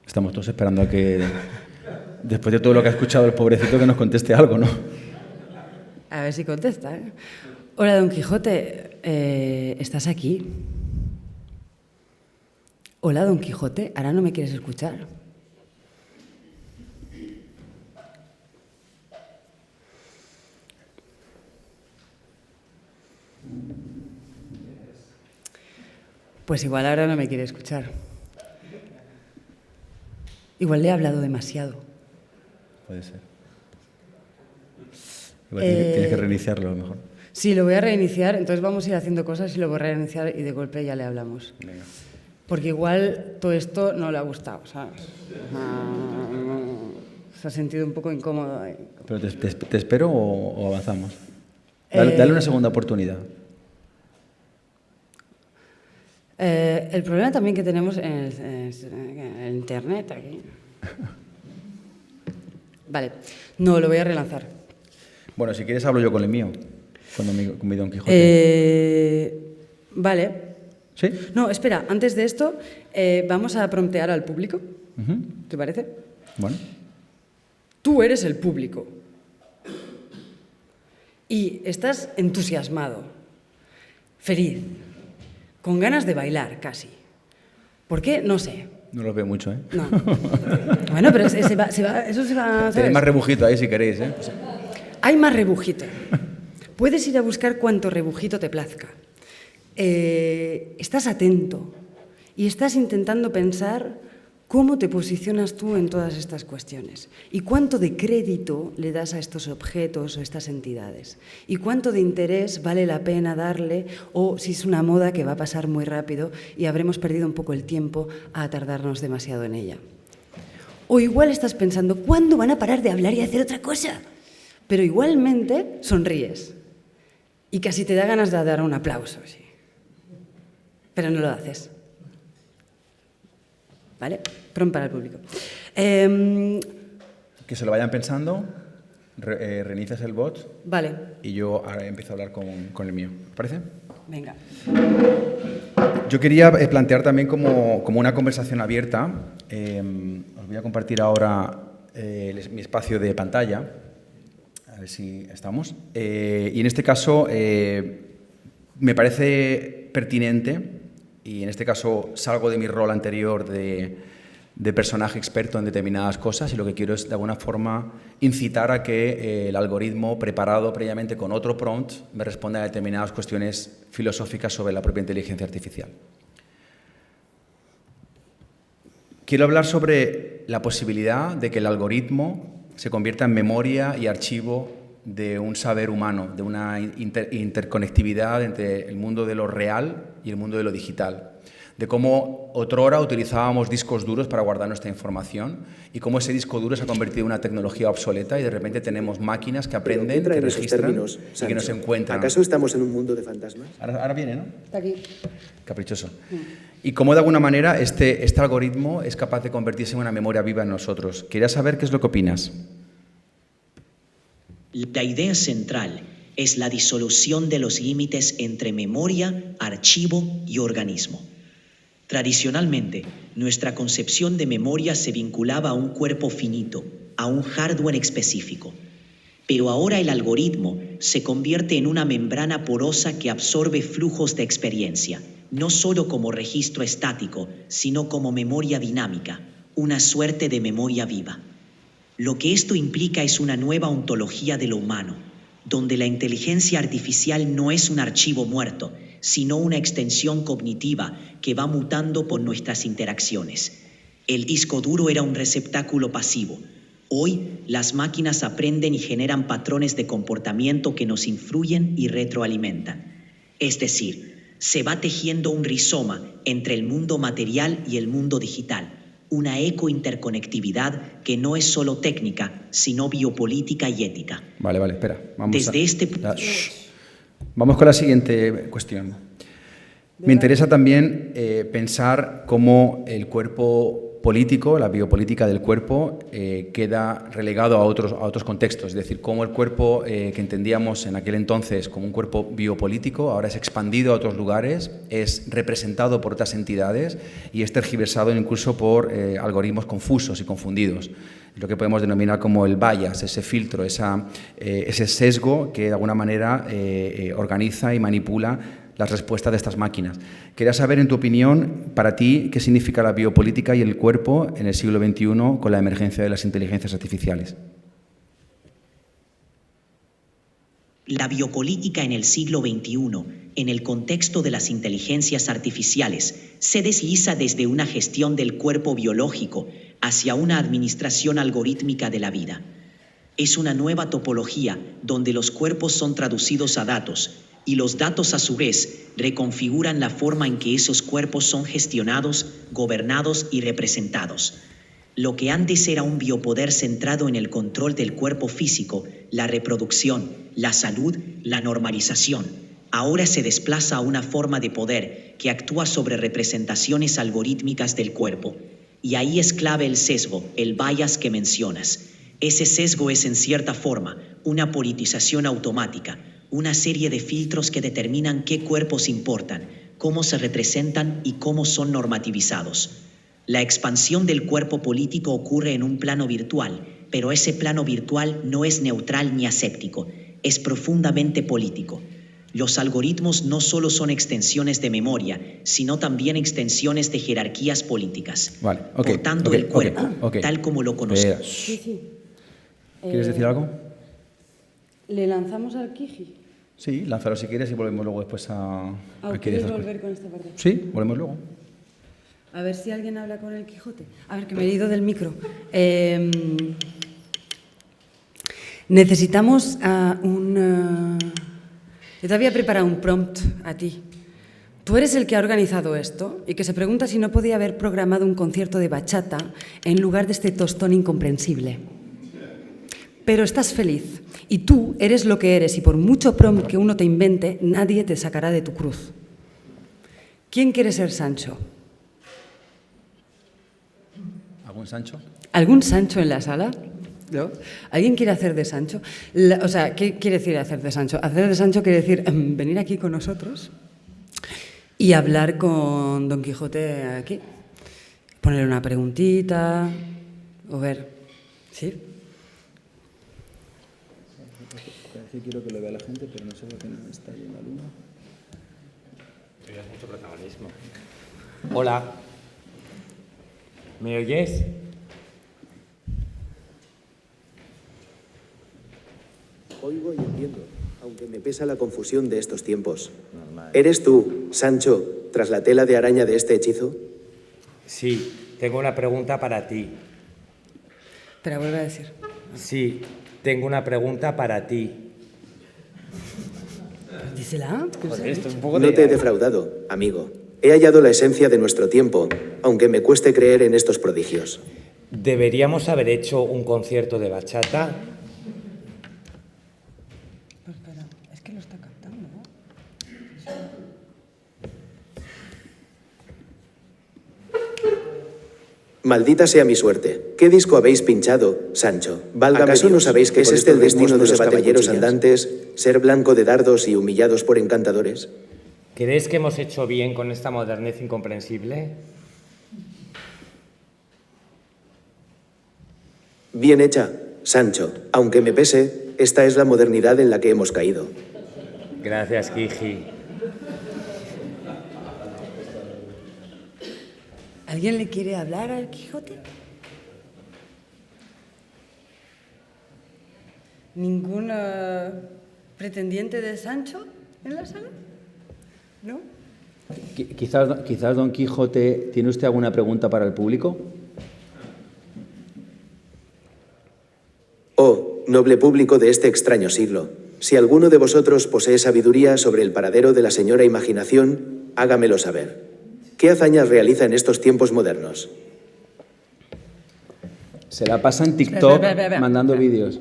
Estamos todos esperando a que, después de todo lo que ha escuchado el pobrecito, que nos conteste algo, ¿no? A ver si contesta, ¿eh? Hola, Don Quijote, ¿estás aquí? Hola, Don Quijote, ¿ahora no me quieres escuchar? Pues igual ahora no me quiere escuchar. Igual le he hablado demasiado. Puede ser. Igual tienes que reiniciarlo a lo mejor. Sí, lo voy a reiniciar, entonces vamos a ir haciendo cosas y lo voy a reiniciar y de golpe ya le hablamos. Venga. Porque igual todo esto no le ha gustado, ¿sabes? Se ha sentido un poco incómodo. ¿Pero te espero o avanzamos? Dale una segunda oportunidad. El problema también que tenemos es el internet aquí. Vale, no, lo voy a relanzar. Bueno, si quieres hablo yo con el mío, con mi Don Quijote. Vale. ¿Sí? No, espera, antes de esto vamos a promptear al público. ¿Te parece? Bueno. Tú eres el público. Y estás entusiasmado, feliz, con ganas de bailar casi. ¿Por qué? No sé. No lo veo mucho, ¿eh? No. Bueno, pero eso se va, ¿sabes? Tenéis más rebujito ahí si queréis, ¿eh? Hay más rebujito. Puedes ir a buscar cuanto rebujito te plazca. Estás atento y estás intentando pensar cómo te posicionas tú en todas estas cuestiones y cuánto de crédito le das a estos objetos o estas entidades y cuánto de interés vale la pena darle o si es una moda que va a pasar muy rápido y habremos perdido un poco el tiempo a tardarnos demasiado en ella. O igual estás pensando, ¿cuándo van a parar de hablar y hacer otra cosa? Pero igualmente sonríes y casi te da ganas de dar un aplauso, sí. Pero no lo haces. ¿Vale? Prompt para el público. Que se lo vayan pensando, reinicias el bot. Vale. Y yo ahora empiezo a hablar con el mío. ¿Te parece? Venga. Yo quería plantear también como una conversación abierta. Os voy a compartir ahora mi espacio de pantalla. A ver si estamos. Y en este caso me parece pertinente, y en este caso salgo de mi rol anterior de personaje experto en determinadas cosas, y lo que quiero es de alguna forma incitar a que el algoritmo preparado previamente con otro prompt me responda a determinadas cuestiones filosóficas sobre la propia inteligencia artificial. Quiero hablar sobre la posibilidad de que el algoritmo se convierta en memoria y archivo de un saber humano, de una interconectividad entre el mundo de lo real y el mundo de lo digital, de cómo otrora utilizábamos discos duros para guardar nuestra información y cómo ese disco duro se ha convertido en una tecnología obsoleta y de repente tenemos máquinas que aprenden, que registran y que nos encuentran. ¿Acaso estamos en un mundo de fantasmas? Ahora viene, ¿no? Está aquí. Caprichoso. Y cómo de alguna manera este algoritmo es capaz de convertirse en una memoria viva en nosotros. Quería saber qué es lo que opinas. La idea central es la disolución de los límites entre memoria, archivo y organismo. Tradicionalmente, nuestra concepción de memoria se vinculaba a un cuerpo finito, a un hardware específico. Pero ahora el algoritmo se convierte en una membrana porosa que absorbe flujos de experiencia, no solo como registro estático, sino como memoria dinámica, una suerte de memoria viva. Lo que esto implica es una nueva ontología de lo humano, donde la inteligencia artificial no es un archivo muerto, sino una extensión cognitiva que va mutando por nuestras interacciones. El disco duro era un receptáculo pasivo. Hoy, las máquinas aprenden y generan patrones de comportamiento que nos influyen y retroalimentan. Es decir, se va tejiendo un rizoma entre el mundo material y el mundo digital, una ecointerconectividad que no es solo técnica, sino biopolítica y ética. Vale, espera. Vamos con la siguiente cuestión. Me interesa también pensar cómo el cuerpo político, la biopolítica del cuerpo, queda relegado a otros contextos. Es decir, cómo el cuerpo que entendíamos en aquel entonces como un cuerpo biopolítico ahora es expandido a otros lugares, es representado por otras entidades y es tergiversado incluso por algoritmos confusos y confundidos. Lo que podemos denominar como el bias, ese filtro, ese sesgo que de alguna manera organiza y manipula las respuestas de estas máquinas. Quería saber, en tu opinión, para ti, qué significa la biopolítica y el cuerpo en el siglo XXI con la emergencia de las inteligencias artificiales. La biopolítica en el siglo XXI, en el contexto de las inteligencias artificiales, se desliza desde una gestión del cuerpo biológico hacia una administración algorítmica de la vida. Es una nueva topología donde los cuerpos son traducidos a datos, y los datos a su vez reconfiguran la forma en que esos cuerpos son gestionados, gobernados y representados. Lo que antes era un biopoder centrado en el control del cuerpo físico, la reproducción, la salud, la normalización, ahora se desplaza a una forma de poder que actúa sobre representaciones algorítmicas del cuerpo. Y ahí es clave el sesgo, el bias que mencionas. Ese sesgo es en cierta forma una politización automática, una serie de filtros que determinan qué cuerpos importan, cómo se representan y cómo son normativizados. La expansión del cuerpo político ocurre en un plano virtual, pero ese plano virtual no es neutral ni aséptico, es profundamente político. Los algoritmos no solo son extensiones de memoria, sino también extensiones de jerarquías políticas. Vale, Por tanto, el cuerpo, tal como lo conocemos. Sí. ¿Quieres decir algo? ¿Le lanzamos al Kiji? Sí, lánzalo si quieres y volvemos luego después a... ¿Quieres volver con esta parte? Sí, volvemos luego. A ver si alguien habla con el Quijote. A ver, que me he ido del micro. Necesitamos Yo te había preparado un prompt a ti. Tú eres el que ha organizado esto y que se pregunta si no podía haber programado un concierto de bachata en lugar de este tostón incomprensible. Pero estás feliz y tú eres lo que eres y por mucho prompt que uno te invente, nadie te sacará de tu cruz. ¿Quién quiere ser Sancho? ¿Algún Sancho? ¿Algún Sancho en la sala? ¿No? ¿Alguien quiere hacer de Sancho? ¿Qué quiere decir hacer de Sancho? Hacer de Sancho quiere decir venir aquí con nosotros y hablar con Don Quijote aquí. Ponerle una preguntita o ver. ¿Sí? Quiero que lo vea la gente, pero no sé por qué no está ahí en la luna. Tienes mucho protagonismo. Hola. ¿Me oyes? Oigo y entiendo, aunque me pesa la confusión de estos tiempos. ¿Eres tú, Sancho, tras la tela de araña de este hechizo? Sí, tengo una pregunta para ti. Pero vuelve a decir. Sí, tengo una pregunta para ti. Dísela. Joder, esto es un poco No te he defraudado, amigo. He hallado la esencia de nuestro tiempo, aunque me cueste creer en estos prodigios. ¿Deberíamos haber hecho un concierto de bachata? Espera, es que lo está captando, ¿no? Maldita sea mi suerte. ¿Qué disco habéis pinchado, Sancho? ¿Acaso no sabéis que es este el destino de los caballeros andantes? ¿Ser blanco de dardos y humillados por encantadores? ¿Crees que hemos hecho bien con esta modernez incomprensible? Bien hecha, Sancho. Aunque me pese, esta es la modernidad en la que hemos caído. Gracias, Gigi. ¿Alguien le quiere hablar al Quijote? ¿Ningún pretendiente de Sancho en la sala? ¿No? Quizás, don Quijote, ¿tiene usted alguna pregunta para el público? Oh, noble público de este extraño siglo, si alguno de vosotros posee sabiduría sobre el paradero de la señora Imaginación, hágamelo saber. ¿Qué hazañas realiza en estos tiempos modernos? Se la pasa en TikTok mandando vídeos.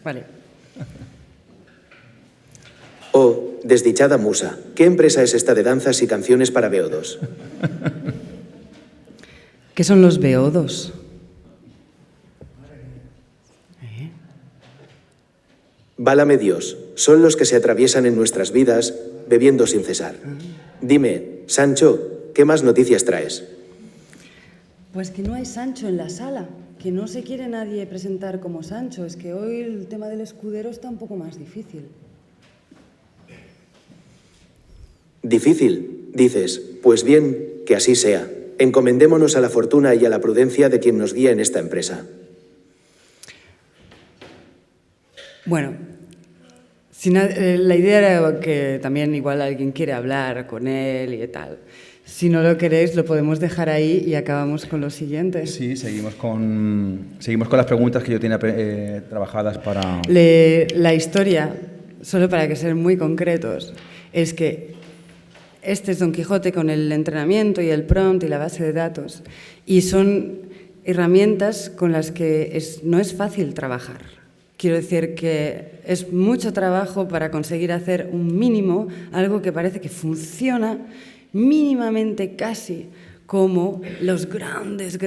Vale. Oh, desdichada musa, ¿qué empresa es esta de danzas y canciones para beodos? ¿Qué son los beodos? Válame Dios, son los que se atraviesan en nuestras vidas, bebiendo sin cesar. Dime, Sancho, ¿qué más noticias traes? Pues que no hay Sancho en la sala, que no se quiere nadie presentar como Sancho. Es que hoy el tema del escudero está un poco más difícil. Difícil, dices. Pues bien, que así sea. Encomendémonos a la fortuna y a la prudencia de quien nos guía en esta empresa. Bueno, la idea era que también igual alguien quiere hablar con él y tal. Si no lo queréis, lo podemos dejar ahí y acabamos con lo siguiente. Sí, seguimos con las preguntas que yo tenía trabajadas para... La historia, solo para que ser muy concretos, es que este es Don Quijote con el entrenamiento y el prompt y la base de datos. Y son herramientas con las que no es fácil trabajar. Quiero decir que es mucho trabajo para conseguir hacer un mínimo, algo que parece que funciona mínimamente casi como los grandes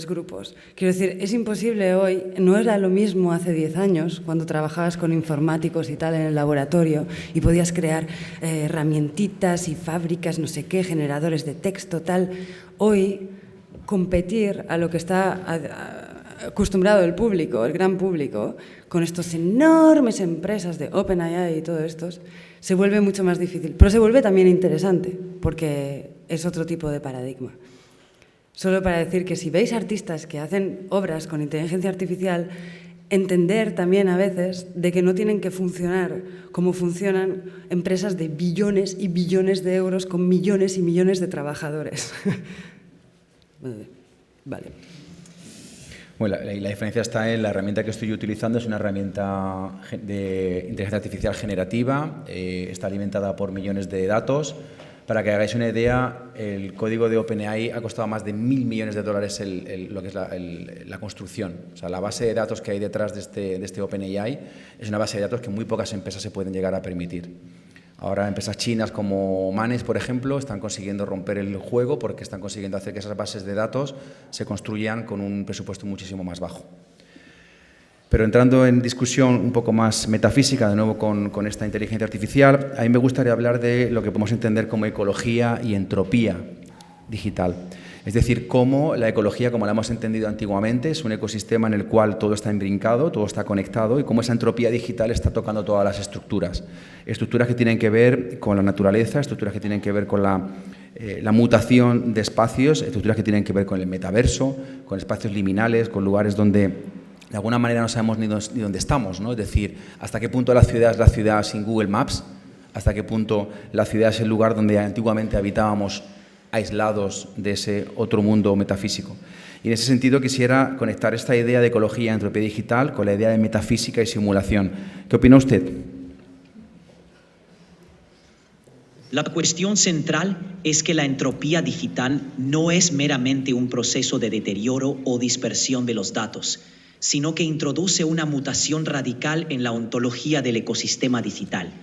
grupos. Quiero decir, es imposible hoy, no era lo mismo hace 10 años, cuando trabajabas con informáticos y tal en el laboratorio y podías crear herramientitas y fábricas, no sé qué, generadores de texto, tal. Hoy, competir a lo que está acostumbrado el público, el gran público, con estas enormes empresas de OpenAI y todo esto, se vuelve mucho más difícil. Pero se vuelve también interesante, porque es otro tipo de paradigma. Solo para decir que si veis artistas que hacen obras con inteligencia artificial, entender también a veces de que no tienen que funcionar como funcionan empresas de billones y billones de euros con millones y millones de trabajadores. Vale. Bueno, la diferencia está en la herramienta que estoy utilizando, es una herramienta de inteligencia artificial generativa, está alimentada por millones de datos. Para que hagáis una idea, el código de OpenAI ha costado más de $1.000 millones lo que es la construcción. O sea, la base de datos que hay detrás de este OpenAI es una base de datos que muy pocas empresas se pueden llegar a permitir. Ahora empresas chinas como Manes, por ejemplo, están consiguiendo romper el juego porque están consiguiendo hacer que esas bases de datos se construyan con un presupuesto muchísimo más bajo. Pero entrando en discusión un poco más metafísica, de nuevo con esta inteligencia artificial, a mí me gustaría hablar de lo que podemos entender como ecología y entropía digital. Es decir, cómo la ecología, como la hemos entendido antiguamente, es un ecosistema en el cual todo está imbrincado, todo está conectado, y cómo esa entropía digital está tocando todas las estructuras. Estructuras que tienen que ver con la naturaleza, estructuras que tienen que ver con la mutación de espacios, estructuras que tienen que ver con el metaverso, con espacios liminales, con lugares donde de alguna manera no sabemos ni dónde estamos, ¿no? Es decir, hasta qué punto la ciudad es la ciudad sin Google Maps, hasta qué punto la ciudad es el lugar donde antiguamente habitábamos aislados de ese otro mundo metafísico. Y en ese sentido quisiera conectar esta idea de ecología y entropía digital con la idea de metafísica y simulación. ¿Qué opina usted? La cuestión central es que la entropía digital no es meramente un proceso de deterioro o dispersión de los datos, sino que introduce una mutación radical en la ontología del ecosistema digital.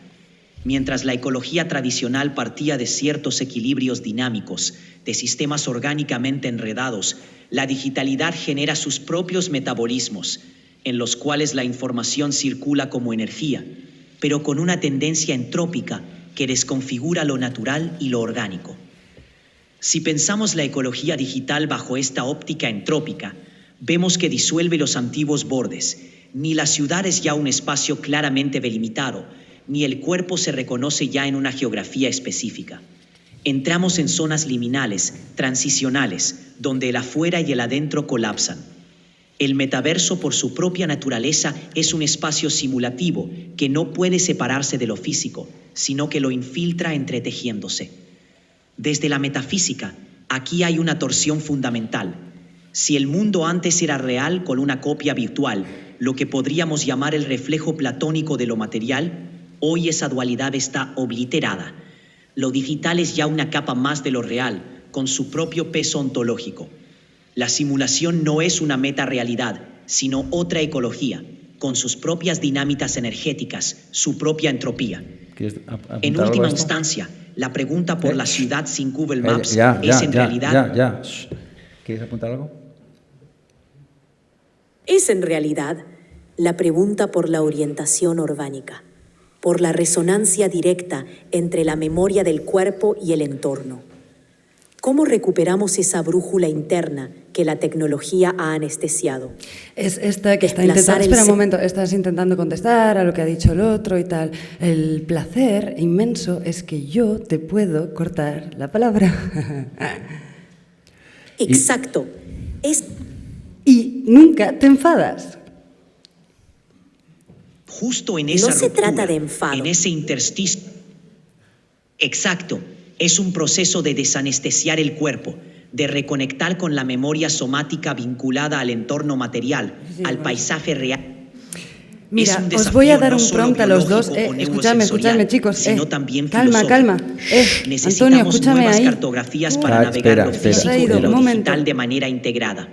Mientras la ecología tradicional partía de ciertos equilibrios dinámicos, de sistemas orgánicamente enredados, la digitalidad genera sus propios metabolismos, en los cuales la información circula como energía, pero con una tendencia entrópica que desconfigura lo natural y lo orgánico. Si pensamos la ecología digital bajo esta óptica entrópica, vemos que disuelve los antiguos bordes. Ni la ciudad es ya un espacio claramente delimitado, ni el cuerpo se reconoce ya en una geografía específica. Entramos en zonas liminales, transicionales, donde el afuera y el adentro colapsan. El metaverso, por su propia naturaleza, es un espacio simulativo que no puede separarse de lo físico, sino que lo infiltra entretejiéndose. Desde la metafísica, aquí hay una torsión fundamental. Si el mundo antes era real con una copia virtual, lo que podríamos llamar el reflejo platónico de lo material, hoy esa dualidad está obliterada. Lo digital es ya una capa más de lo real, con su propio peso ontológico. La simulación no es una meta-realidad, sino otra ecología, con sus propias dinámicas energéticas, su propia entropía. En última instancia, la pregunta por la ciudad sin Google Maps es en realidad... ¿Quieres apuntar algo? Es en realidad la pregunta por la orientación orgánica, por la resonancia directa entre la memoria del cuerpo y el entorno. ¿Cómo recuperamos esa brújula interna que la tecnología ha anestesiado? Es esta que está intentando... Espera un momento, estás intentando contestar a lo que ha dicho el otro y tal. El placer inmenso es que yo te puedo cortar la palabra. Exacto. Y nunca te enfadas. Justo en esa no se ruptura, trata de enfado. En ese intersticio. Exacto. Es un proceso de desanestesiar el cuerpo, de reconectar con la memoria somática vinculada al entorno material, al paisaje real. Mira, os voy a dar un prompt a los dos. Escuchadme, chicos. Calma. Antonio, escúchame nuevas ahí. cartografías para navegar lo físico y lo momento. digital de manera integrada.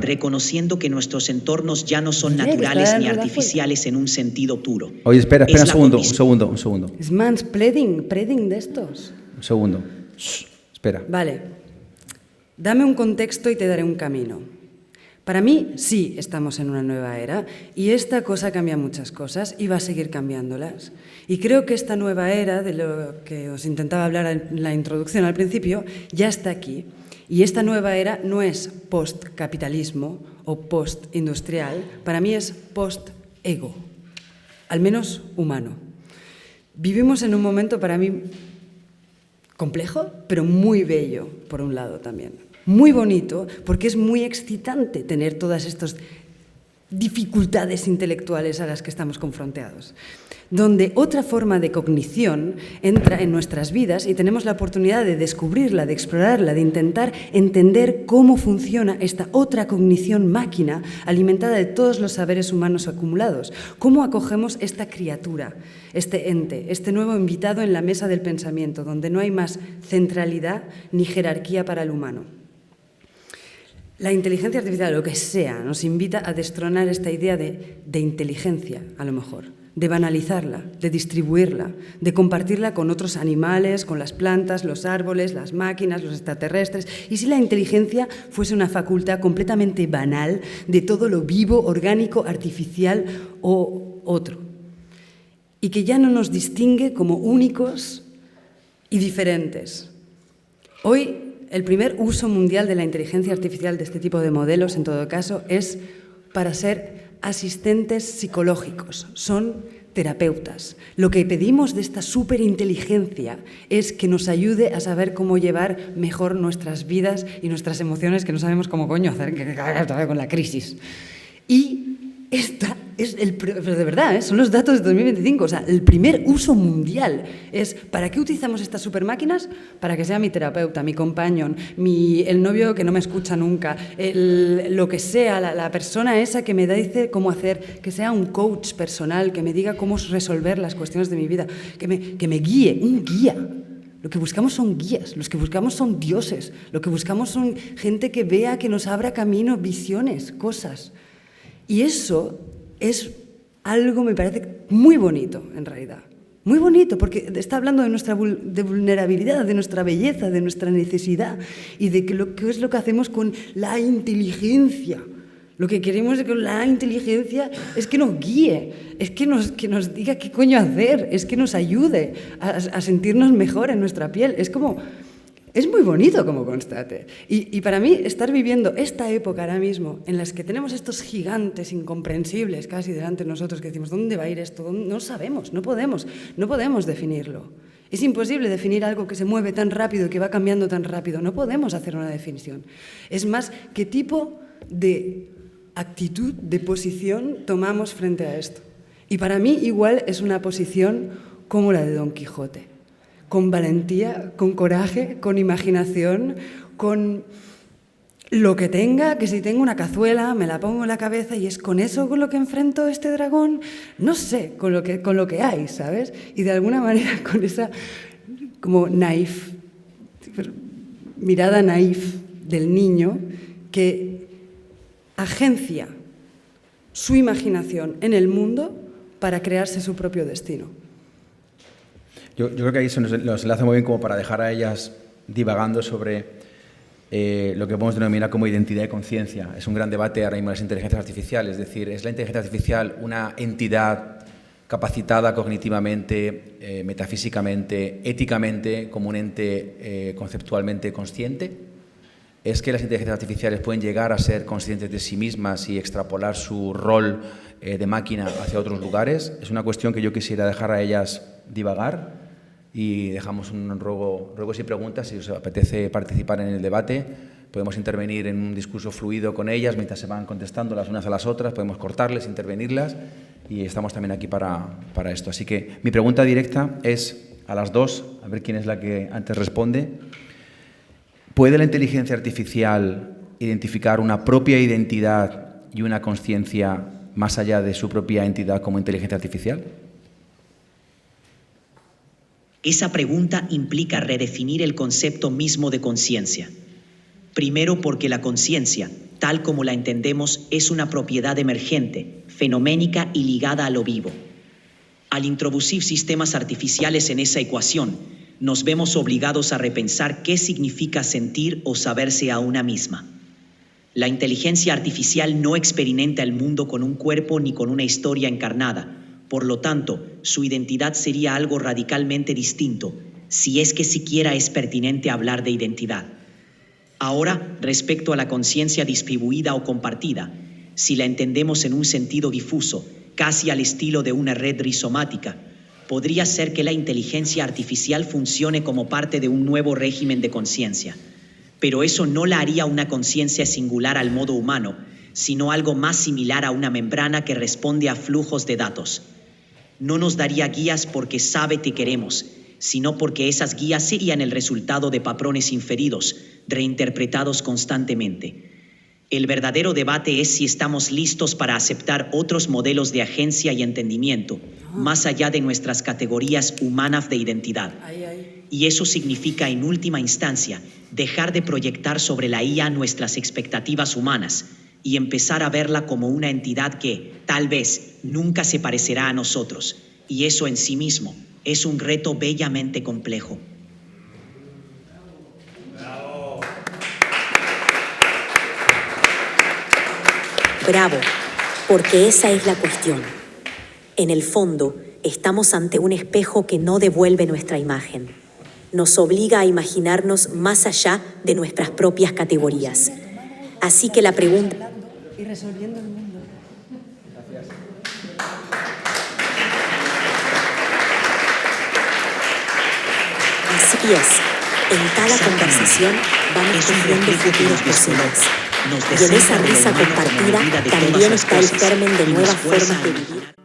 Reconociendo que nuestros entornos ya no son naturales ni artificiales en un sentido puro. Oye, espera un segundo. Es manspreading de estos. Un segundo. Espera. Vale. Dame un contexto y te daré un camino. Para mí, sí, estamos en una nueva era y esta cosa cambia muchas cosas y va a seguir cambiándolas. Y creo que esta nueva era, de lo que os intentaba hablar en la introducción al principio, ya está aquí. Y esta nueva era no es post-capitalismo o post-industrial, para mí es post-ego, al menos humano. Vivimos en un momento para mí complejo, pero muy bello, por un lado también. Muy bonito, porque es muy excitante tener todas estas dificultades intelectuales a las que estamos confrontados, donde otra forma de cognición entra en nuestras vidas y tenemos la oportunidad de descubrirla, de explorarla, de intentar entender cómo funciona esta otra cognición máquina alimentada de todos los saberes humanos acumulados. ¿Cómo acogemos esta criatura, este ente, este nuevo invitado en la mesa del pensamiento, donde no hay más centralidad ni jerarquía para el humano? La inteligencia artificial, lo que sea, nos invita a destronar esta idea de inteligencia, a lo mejor, de banalizarla, de distribuirla, de compartirla con otros animales, con las plantas, los árboles, las máquinas, los extraterrestres. ¿Y si la inteligencia fuese una facultad completamente banal de todo lo vivo, orgánico, artificial o otro? Y que ya no nos distingue como únicos y diferentes. Hoy, el primer uso mundial de la inteligencia artificial de este tipo de modelos, en todo caso, es para ser asistentes psicológicos. Son terapeutas. Lo que pedimos de esta superinteligencia es que nos ayude a saber cómo llevar mejor nuestras vidas y nuestras emociones, que no sabemos cómo coño hacer con la crisis. Y esta es pero de verdad, son los datos de 2025. O sea, el primer uso mundial es ¿para qué utilizamos estas supermáquinas? Para que sea mi terapeuta, mi companion, el novio que no me escucha nunca, lo que sea, la persona esa que me dice cómo hacer, que sea un coach personal, que me diga cómo resolver las cuestiones de mi vida, que me guíe, un guía. Lo que buscamos son guías, lo que buscamos son dioses, lo que buscamos son gente que vea, que nos abra camino, visiones, cosas. Y eso es algo, me parece, muy bonito, en realidad. Muy bonito, porque está hablando de nuestra de vulnerabilidad, de nuestra belleza, de nuestra necesidad y de qué es lo que hacemos con la inteligencia. Lo que queremos con la inteligencia es que nos guíe, es que nos diga qué coño hacer, es que nos ayude a sentirnos mejor en nuestra piel. Es muy bonito como constate. Y para mí, estar viviendo esta época ahora mismo, en las que tenemos estos gigantes incomprensibles casi delante de nosotros, que decimos, ¿dónde va a ir esto? No sabemos, no podemos definirlo. Es imposible definir algo que se mueve tan rápido y que va cambiando tan rápido. No podemos hacer una definición. Es más, ¿qué tipo de actitud, de posición tomamos frente a esto? Y para mí igual es una posición como la de Don Quijote, con valentía, con coraje, con imaginación, con lo que tenga, que si tengo una cazuela me la pongo en la cabeza y es con eso con lo que enfrento a este dragón, no sé, con lo que hay, ¿sabes? Y de alguna manera con esa como naif, mirada naif del niño que agencia su imaginación en el mundo para crearse su propio destino. Yo creo que ahí se nos enlaza muy bien como para dejar a ellas divagando sobre lo que podemos denominar como identidad y conciencia. Es un gran debate ahora mismo de las inteligencias artificiales, es decir, ¿es la inteligencia artificial una entidad capacitada cognitivamente, metafísicamente, éticamente, como un ente conceptualmente consciente? ¿Es que las inteligencias artificiales pueden llegar a ser conscientes de sí mismas y extrapolar su rol de máquina hacia otros lugares? Es una cuestión que yo quisiera dejar a ellas divagar y dejamos un ruegos y preguntas. Si os apetece participar en el debate, podemos intervenir en un discurso fluido con ellas mientras se van contestando las unas a las otras, podemos cortarles, intervenirlas y estamos también aquí para esto. Así que mi pregunta directa es a las dos, a ver quién es la que antes responde. ¿Puede la inteligencia artificial identificar una propia identidad y una conciencia más allá de su propia entidad como inteligencia artificial? Esa pregunta implica redefinir el concepto mismo de conciencia. Primero, porque la conciencia, tal como la entendemos, es una propiedad emergente, fenoménica y ligada a lo vivo. Al introducir sistemas artificiales en esa ecuación, nos vemos obligados a repensar qué significa sentir o saberse a una misma. La inteligencia artificial no experimenta el mundo con un cuerpo ni con una historia encarnada. Por lo tanto, su identidad sería algo radicalmente distinto, si es que siquiera es pertinente hablar de identidad. Ahora, respecto a la conciencia distribuida o compartida, si la entendemos en un sentido difuso, casi al estilo de una red rizomática, podría ser que la inteligencia artificial funcione como parte de un nuevo régimen de conciencia. Pero eso no la haría una conciencia singular al modo humano, sino algo más similar a una membrana que responde a flujos de datos. No nos daría guías porque sabe que queremos, sino porque esas guías serían el resultado de patrones inferidos, reinterpretados constantemente. El verdadero debate es si estamos listos para aceptar otros modelos de agencia y entendimiento, más allá de nuestras categorías humanas de identidad. Y eso significa, en última instancia, dejar de proyectar sobre la IA nuestras expectativas humanas y empezar a verla como una entidad que, tal vez, nunca se parecerá a nosotros. Y eso en sí mismo es un reto bellamente complejo. Bravo, porque esa es la cuestión. En el fondo, estamos ante un espejo que no devuelve nuestra imagen. Nos obliga a imaginarnos más allá de nuestras propias categorías. Así que la pregunta... Y resolviendo el mundo. Así es, en cada conversación vamos construyendo futuros posibles. Y en esa risa compartida también está el germen de nuevas formas de vivir.